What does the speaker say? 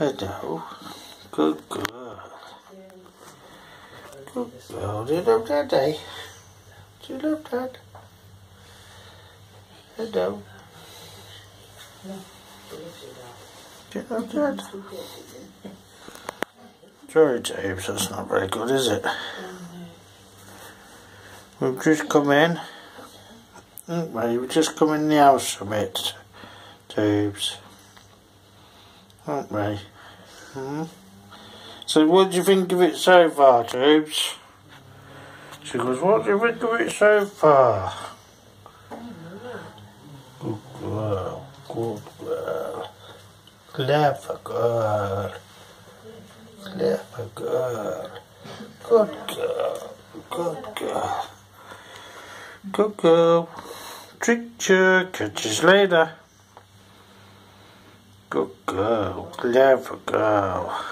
Hello. Good girl. Good girl. Do you love Daddy? Do you love Dad? Hello. Do you love Dad? Sorry, James, that's not very good, is it? We've just come in. We've just come in the house from it, James. Aren't we? So what do you think of it so far, James? She goes, what do you think of it so far? Good girl, good girl. Clever girl. Clever girl. Good girl, good girl. Good girl. Trick you, catches later. Good girl, clever girl.